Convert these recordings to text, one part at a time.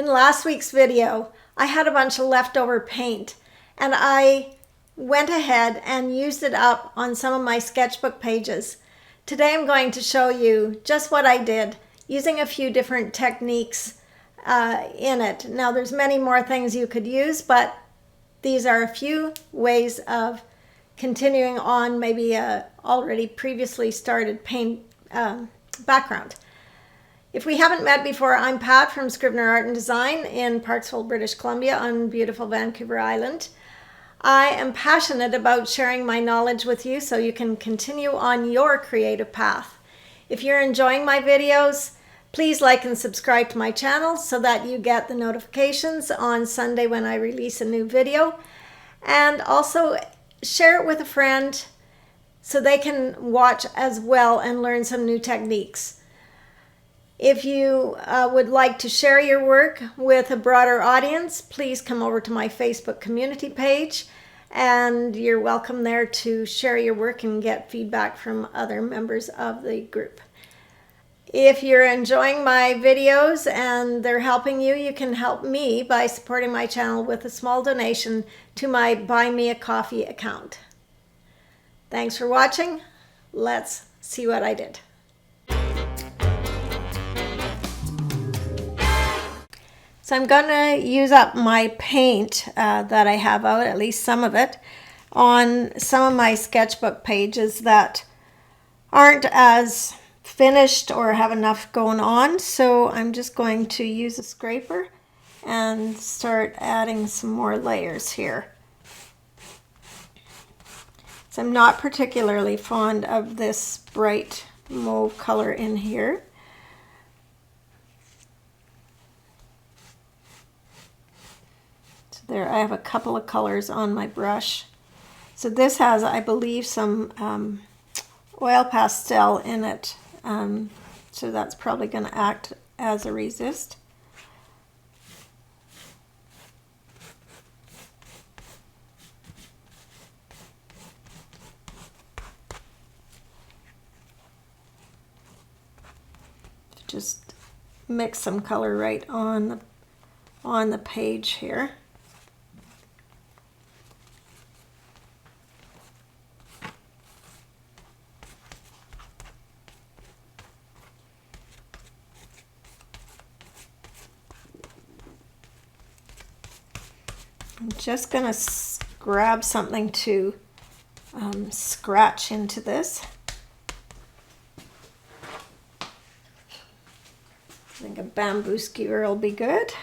In last week's video, I had a bunch of leftover paint and I went ahead and used it up on some of my sketchbook pages. Today I'm going to show you just what I did using a few different techniques in it. Now there's many more things you could use, but these are a few ways of continuing on maybe a already previously started paint background. If we haven't met before, I'm Pat from Scrivener Art and Design in Parksville, British Columbia on beautiful Vancouver Island. I am passionate about sharing my knowledge with you so you can continue on your creative path. If you're enjoying my videos, please like and subscribe to my channel so that you get the notifications on Sunday when I release a new video. And also share it with a friend so they can watch as well and learn some new techniques. If you would like to share your work with a broader audience, please come over to my Facebook community page, and you're welcome there to share your work and get feedback from other members of the group. If you're enjoying my videos and they're helping you, you can help me by supporting my channel with a small donation to my Buy Me a Coffee account. Thanks for watching. Let's see what I did. So I'm going to use up my paint that I have out, at least some of it, on some of my sketchbook pages that aren't as finished or have enough going on. So I'm just going to use a scraper and start adding some more layers here. So I'm not particularly fond of this bright mauve color in here. There, I have a couple of colors on my brush. So this has, I believe, some oil pastel in it. So that's probably going to act as a resist. Just mix some color right on the page here. I'm just going to grab something to scratch into this. I think a bamboo skewer will be good.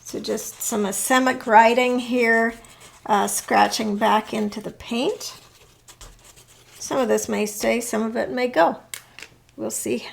So just some asemic writing here, scratching back into the paint. Some of this may stay, some of it may go. We'll see.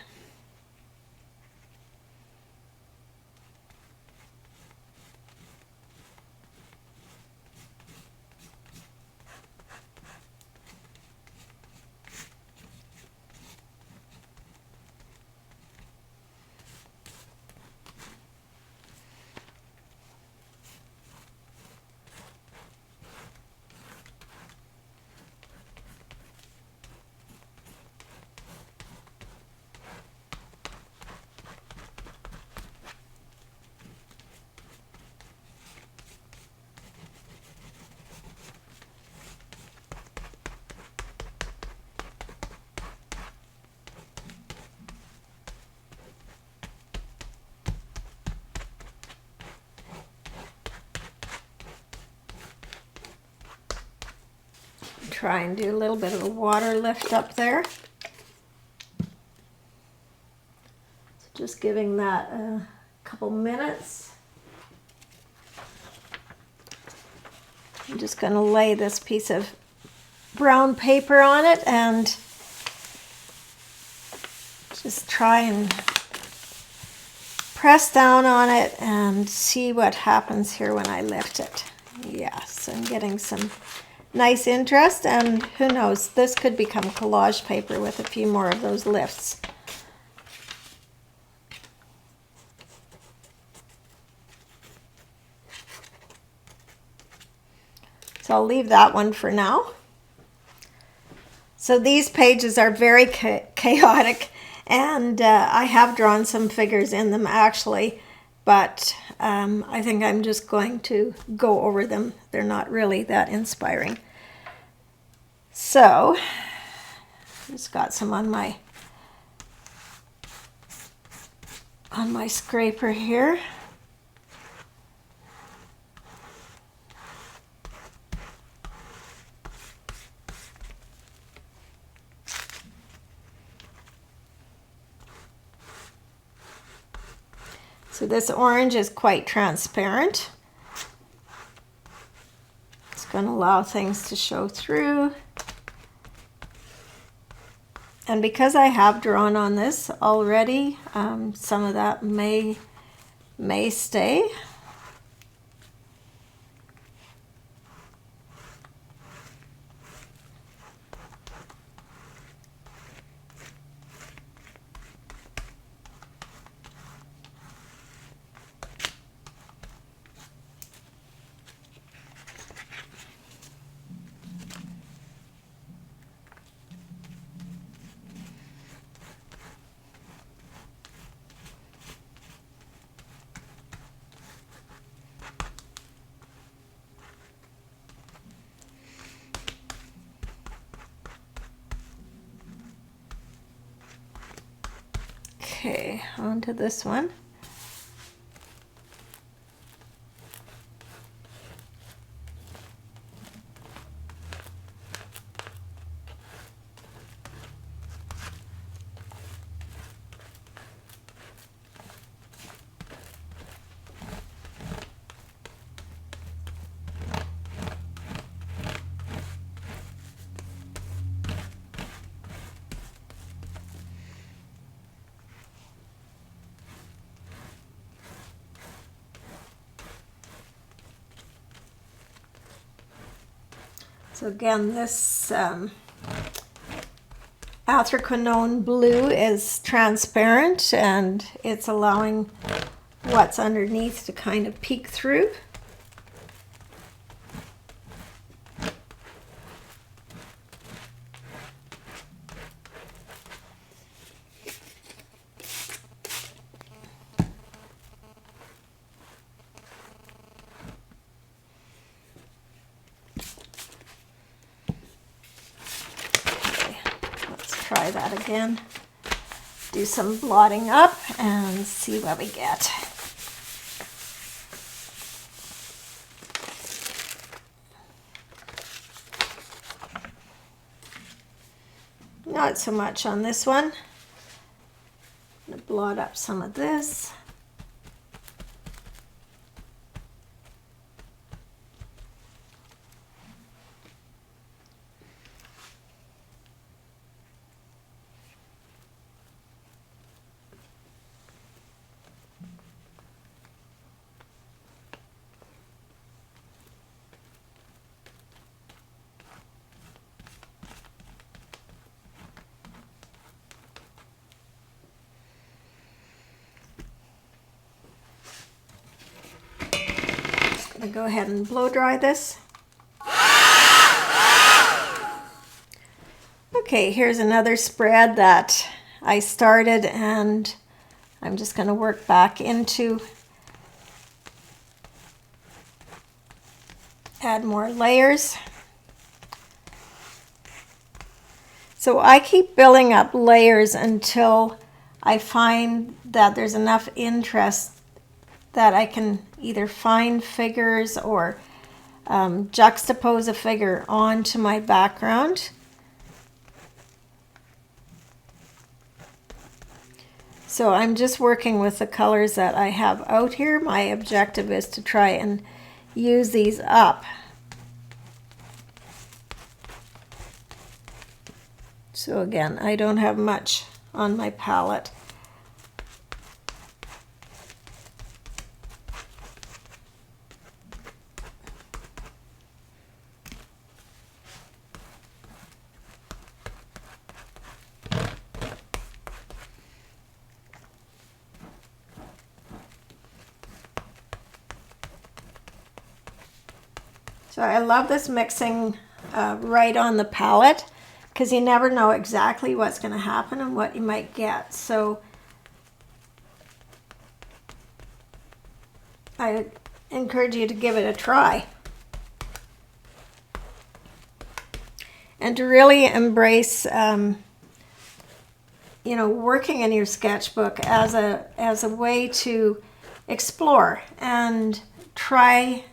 Try and do a little bit of a water lift up there. So just giving that a couple minutes. I'm just going to lay this piece of brown paper on it and just try and press down on it and see what happens here when I lift it. Yes, I'm getting some nice interest, and who knows, this could become collage paper with a few more of those lifts. So I'll leave that one for now. So these pages are very chaotic, and I have drawn some figures in them actually, but I think I'm just going to go over them. They're not really that inspiring. So, just got some on my scraper here. So this orange is quite transparent. It's going to allow things to show through. And because I have drawn on this already, some of that may stay. Okay, on to this one. So again, this athroquinone blue is transparent, and it's allowing what's underneath to kind of peek through. Try that again. Do some blotting up and see what we get. Not so much on this one. I'm going to blot up some of this. I'm going to go ahead and blow dry this. Okay, here's another spread that I started, and I'm just going to work back into, add more layers. So I keep building up layers until I find that there's enough interest that I can either find figures or juxtapose a figure onto my background. So I'm just working with the colors that I have out here. My objective is to try and use these up. So again, I don't have much on my palette. So I love this mixing right on the palette, because you never know exactly what's going to happen and what you might get. So I encourage you to give it a try. And to really embrace, working in your sketchbook as a way to explore and try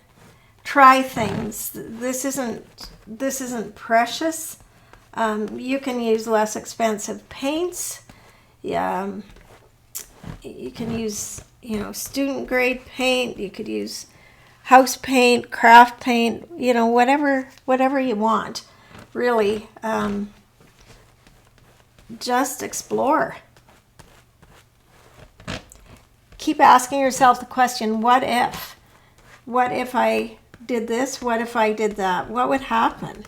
things. This isn't precious. You can use less expensive paints. Yeah, you can use student grade paint. You could use house paint, craft paint. Whatever you want. Really, just explore. Keep asking yourself the question, what if? What if I did this? What if I did that? What would happen?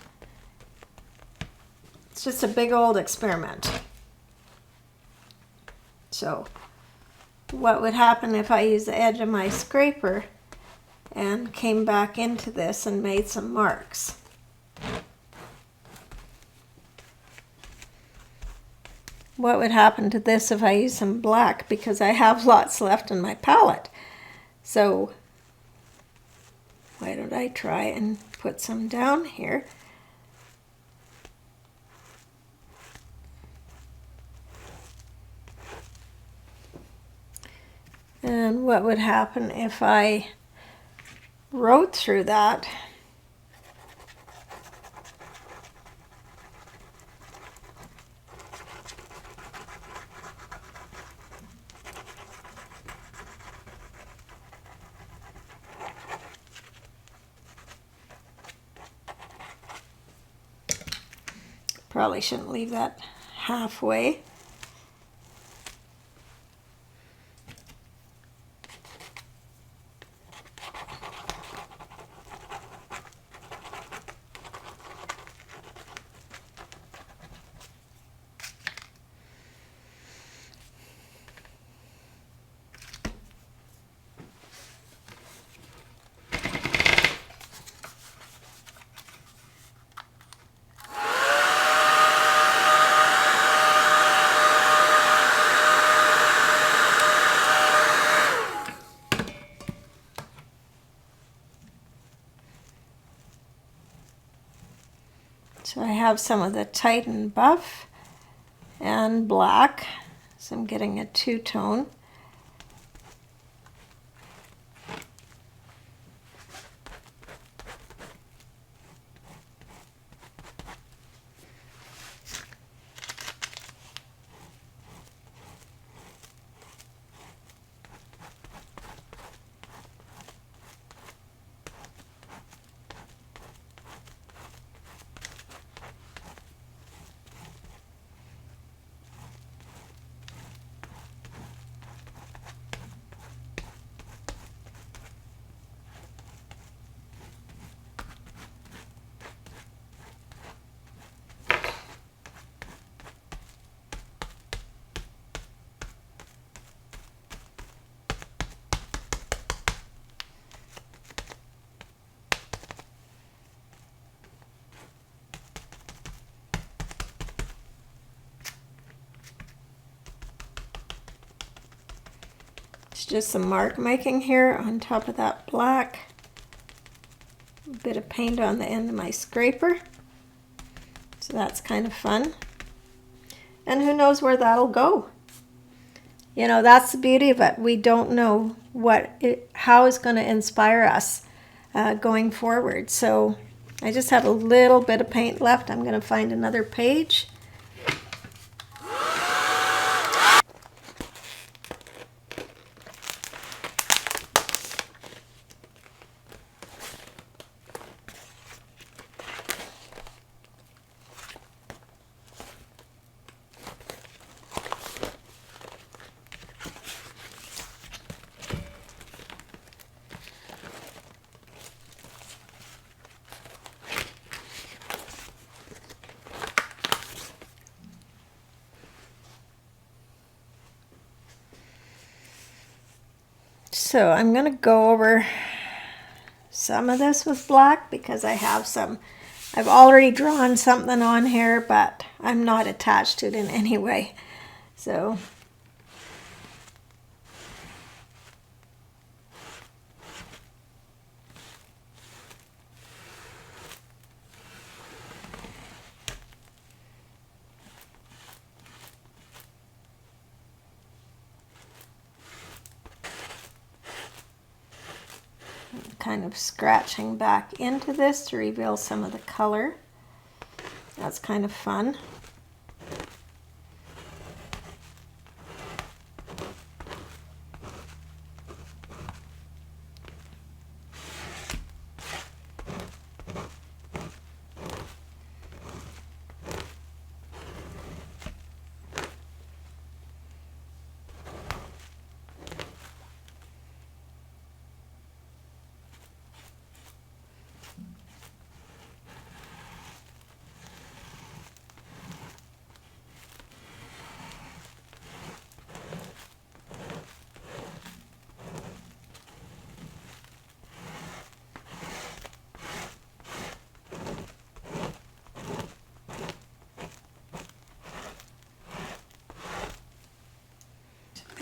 It's just a big old experiment. So, what would happen if I used the edge of my scraper and came back into this and made some marks? What would happen to this if I use some black, because I have lots left in my palette? So why don't I try and put some down here? And what would happen if I wrote through that? Probably shouldn't leave that halfway. So I have some of the Titan Buff and black, so I'm getting a two-tone. It's just some mark making here on top of that black. A bit of paint on the end of my scraper. So that's kind of fun. And who knows where that'll go. That's the beauty of it. We don't know how it's going to inspire us going forward. So I just have a little bit of paint left. I'm going to find another page. So I'm going to go over some of this with black because I have some I've already drawn something on here, but I'm not attached to it in any way. So kind of scratching back into this to reveal some of the color. That's kind of fun.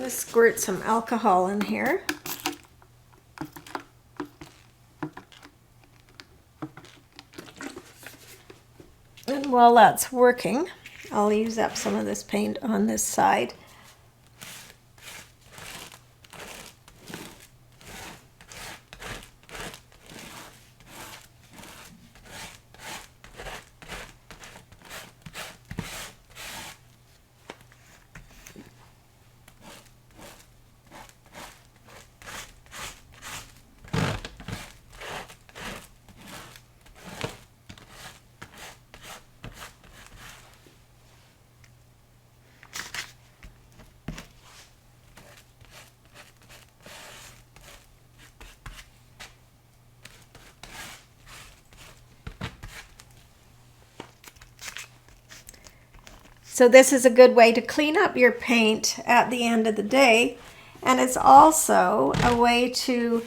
Let's squirt some alcohol in here. And while that's working, I'll use up some of this paint on this side. So this is a good way to clean up your paint at the end of the day. And it's also a way to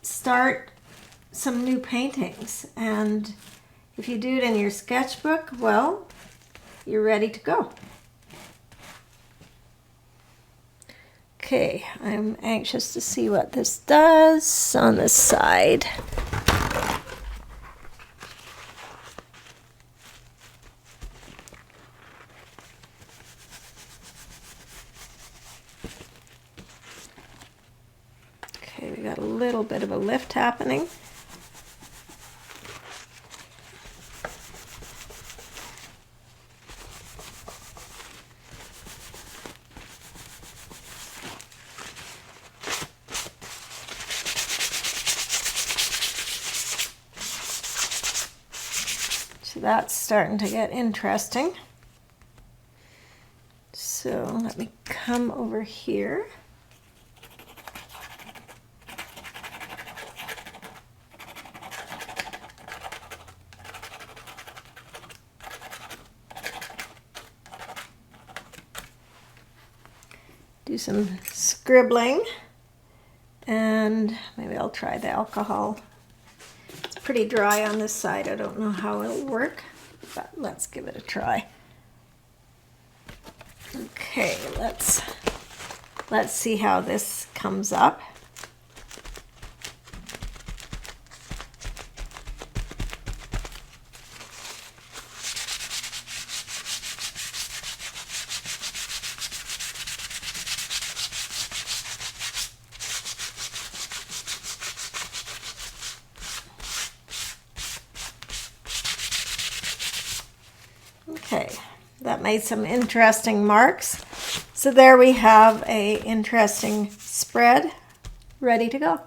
start some new paintings. And if you do it in your sketchbook, well, you're ready to go. Okay, I'm anxious to see what this does on the side. Okay, we got a little bit of a lift happening. So that's starting to get interesting. So let me come over here. Do some scribbling, and maybe I'll try the alcohol. It's pretty dry on this side. I don't know how it'll work, but let's give it a try. Okay, let's see how this comes up. Okay, that made some interesting marks. So there we have a interesting spread ready to go.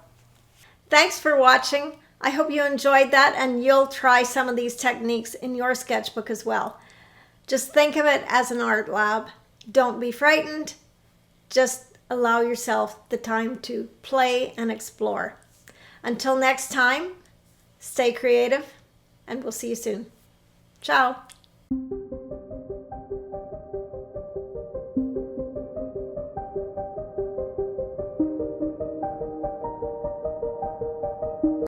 Thanks for watching. I hope you enjoyed that and you'll try some of these techniques in your sketchbook as well. Just think of it as an art lab. Don't be frightened. Just allow yourself the time to play and explore. Until next time, stay creative and we'll see you soon. Ciao.